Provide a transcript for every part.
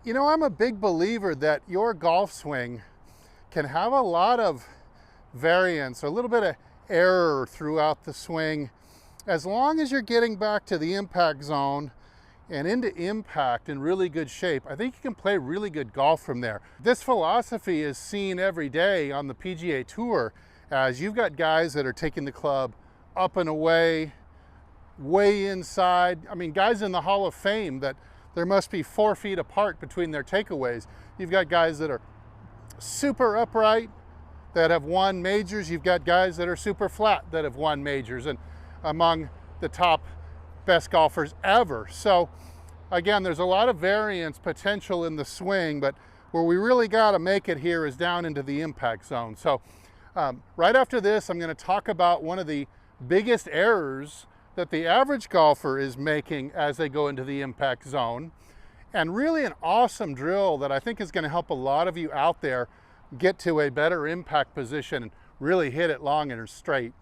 You know, I'm a big believer that your golf swing can have a lot of variance, or a little bit of error throughout the swing. As long as you're getting back to the impact zone and into impact in really good shape, I think you can play really good golf from there. This philosophy is seen every day on the PGA Tour, as you've got guys that are taking the club up and away, way inside. I mean, guys in the Hall of Fame that there must be 4 feet apart between their takeaways. You've got guys that are super upright that have won majors. You've got guys that are super flat that have won majors, and among the top best golfers ever. So again, there's a lot of variance potential in the swing, but where we really got to make it here is down into the impact zone. So right after this, I'm going to talk about one of the biggest errors that the average golfer is making as they go into the impact zone, and really an awesome drill that I think is going to help a lot of you out there get to a better impact position and really hit it long and straight.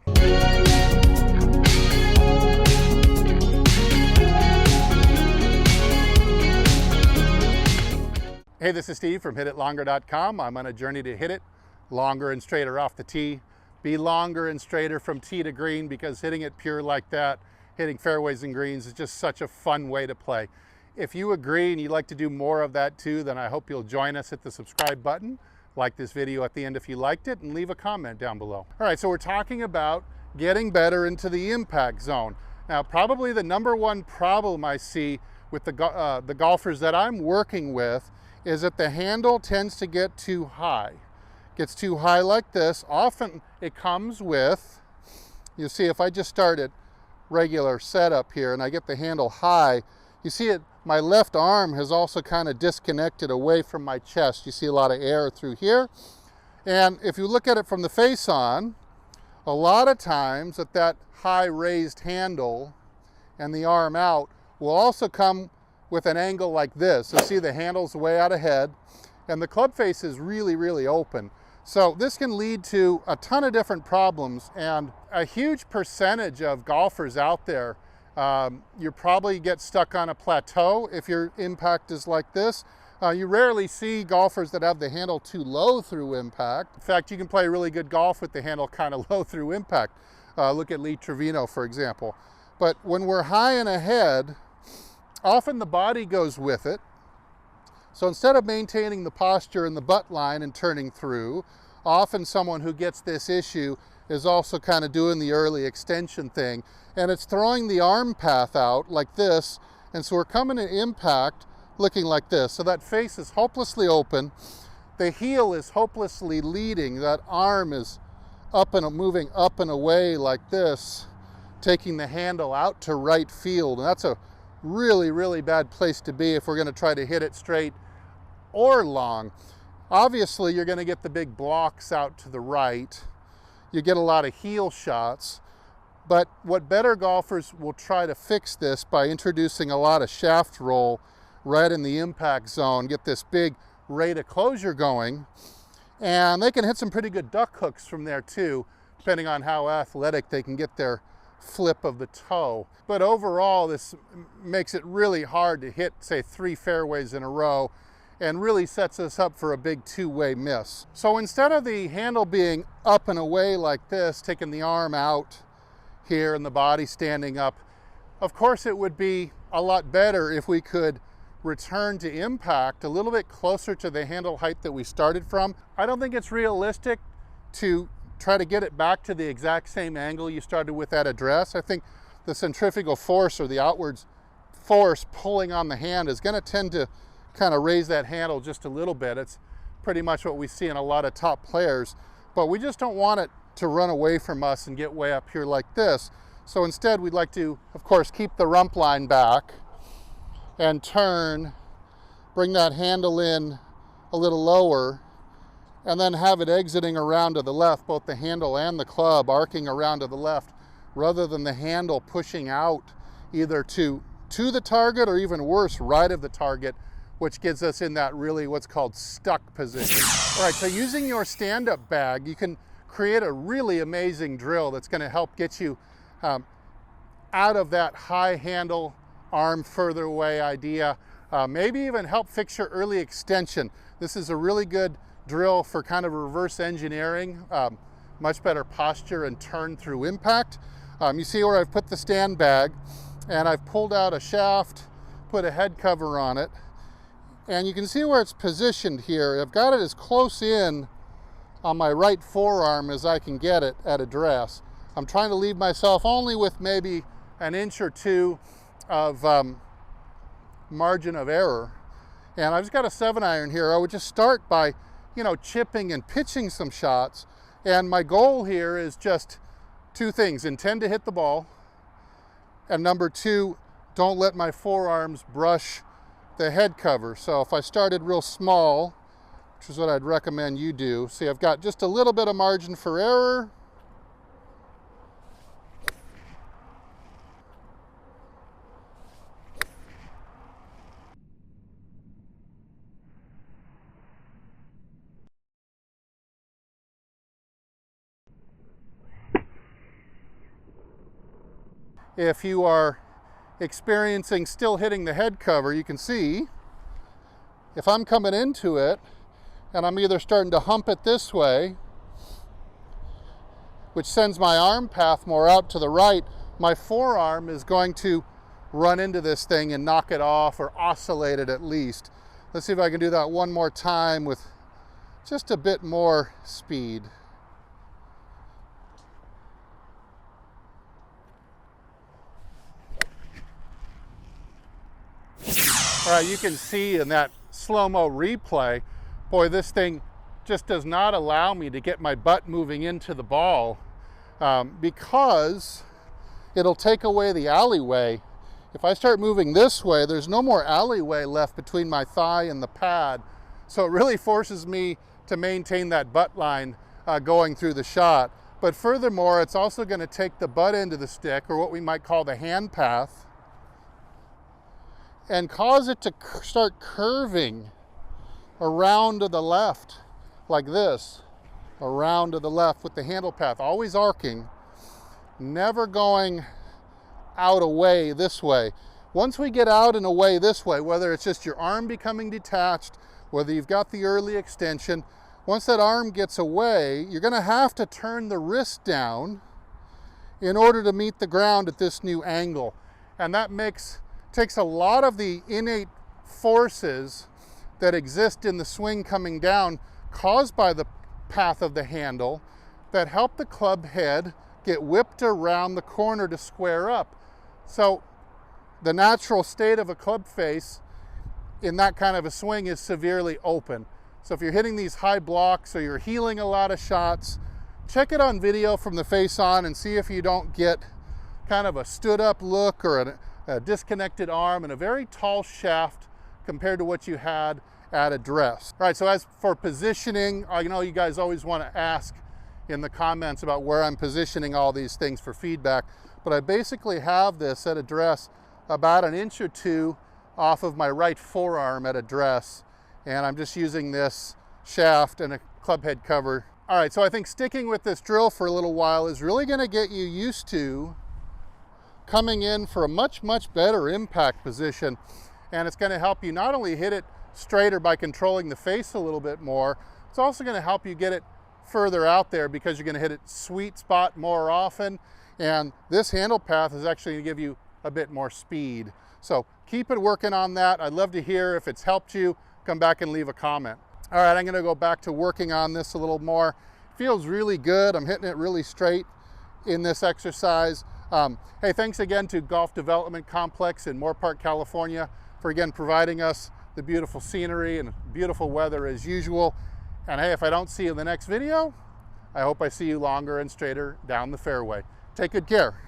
Hey, this is Steve from HitItLonger.com. I'm on a journey to hit it longer and straighter off the tee, be longer and straighter from tee to green, because hitting it pure like that, hitting fairways and greens, is just such a fun way to play. If you agree and you'd like to do more of that too, then I hope you'll join us. Hit the subscribe button, like this video at the end if you liked it, and leave a comment down below. All right, so we're talking about getting better into the impact zone. Now, probably the number one problem I see with the golfers that I'm working with is that the handle tends to get too high. Gets too high like this. Often it comes with, you see, if I just start at regular setup here and I get the handle high, you see it, my left arm has also kind of disconnected away from my chest. You see a lot of air through here. And if you look at it from the face on, a lot of times that high raised handle and the arm out will also come with an angle like this. So see, the handle's way out ahead and the club face is really, really open. So this can lead to a ton of different problems, and a huge percentage of golfers out there, you probably get stuck on a plateau if your impact is like this. You rarely see golfers that have the handle too low through impact. In fact, you can play really good golf with the handle kind of low through impact. Look at Lee Trevino, for example. But when we're high and ahead, often the body goes with it. So instead of maintaining the posture in the butt line and turning through, often someone who gets this issue is also kind of doing the early extension thing, and it's throwing the arm path out like this, and so we're coming to impact looking like this. So that face is hopelessly open, the heel is hopelessly leading, that arm is up and moving up and away like this, taking the handle out to right field, and that's a really, really bad place to be if we're going to try to hit it straight or long. Obviously, you're going to get the big blocks out to the right. You get a lot of heel shots, but what better golfers will try to fix this by introducing a lot of shaft roll right in the impact zone, get this big rate of closure going, and they can hit some pretty good duck hooks from there too, depending on how athletic they can get their flip of the toe. But overall, this makes it really hard to hit, say, 3 fairways in a row, and really sets us up for a big two-way miss. So instead of the handle being up and away like this, taking the arm out here and the body standing up, of course it would be a lot better if we could return to impact a little bit closer to the handle height that we started from. I don't think it's realistic to try to get it back to the exact same angle you started with at address. I think the centrifugal force, or the outwards force pulling on the hand, is going to tend to kind of raise that handle just a little bit. It's pretty much what we see in a lot of top players, but we just don't want it to run away from us and get way up here like this. So instead, we'd like to, of course, keep the rump line back and turn, bring that handle in a little lower, and then have it exiting around to the left, both the handle and the club arcing around to the left, rather than the handle pushing out either to the target, or even worse, right of the target, which gets us in that really what's called stuck position. All right, so using your stand-up bag, you can create a really amazing drill that's going to help get you out of that high handle, arm further away idea, maybe even help fix your early extension. This is a really good drill for kind of reverse engineering, much better posture and turn through impact. You see where I've put the stand bag and I've pulled out a shaft, put a head cover on it, and you can see where it's positioned here. I've got it as close in on my right forearm as I can get it at address. I'm trying to leave myself only with maybe an inch or two of margin of error. And I've just got a 7-iron here. I would just start by, chipping and pitching some shots. And my goal here is just two things: intend to hit the ball, and number two, don't let my forearms brush the head cover. So if I started real small, which is what I'd recommend you do, see, I've got just a little bit of margin for error. If you are experiencing still hitting the head cover, you can see if I'm coming into it and I'm either starting to hump it this way, which sends my arm path more out to the right, my forearm is going to run into this thing and knock it off or oscillate it at least. Let's see if I can do that one more time with just a bit more speed. All right, you can see in that slow-mo replay, boy, this thing just does not allow me to get my butt moving into the ball because it'll take away the alleyway. If I start moving this way, there's no more alleyway left between my thigh and the pad. So it really forces me to maintain that butt line going through the shot. But furthermore, it's also going to take the butt end of the stick, or what we might call the hand path, and cause it to start curving around to the left like this, around to the left with the handle path, always arcing, never going out away this way. Once we get out and away this way, whether it's just your arm becoming detached, whether you've got the early extension, once that arm gets away, you're going to have to turn the wrist down in order to meet the ground at this new angle. And that takes a lot of the innate forces that exist in the swing coming down, caused by the path of the handle, that help the club head get whipped around the corner to square up. So the natural state of a club face in that kind of a swing is severely open. So if you're hitting these high blocks or you're heeling a lot of shots, check it on video from the face on and see if you don't get kind of a stood up look or a disconnected arm and a very tall shaft compared to what you had at address. All right, so as for positioning, I know you guys always want to ask in the comments about where I'm positioning all these things for feedback, but I basically have this at address about an inch or two off of my right forearm at address, and I'm just using this shaft and a club head cover. All right, so I think sticking with this drill for a little while is really going to get you used to coming in for a much, much better impact position. And it's going to help you not only hit it straighter by controlling the face a little bit more, it's also going to help you get it further out there because you're going to hit it sweet spot more often. And this handle path is actually going to give you a bit more speed. So keep it working on that. I'd love to hear if it's helped you. Come back and leave a comment. All right, I'm going to go back to working on this a little more. Feels really good. I'm hitting it really straight in this exercise. Hey, thanks again to Golf Development Complex in Moorpark, California for again providing us the beautiful scenery and beautiful weather as usual. And hey, if I don't see you in the next video, I hope I see you longer and straighter down the fairway. Take good care.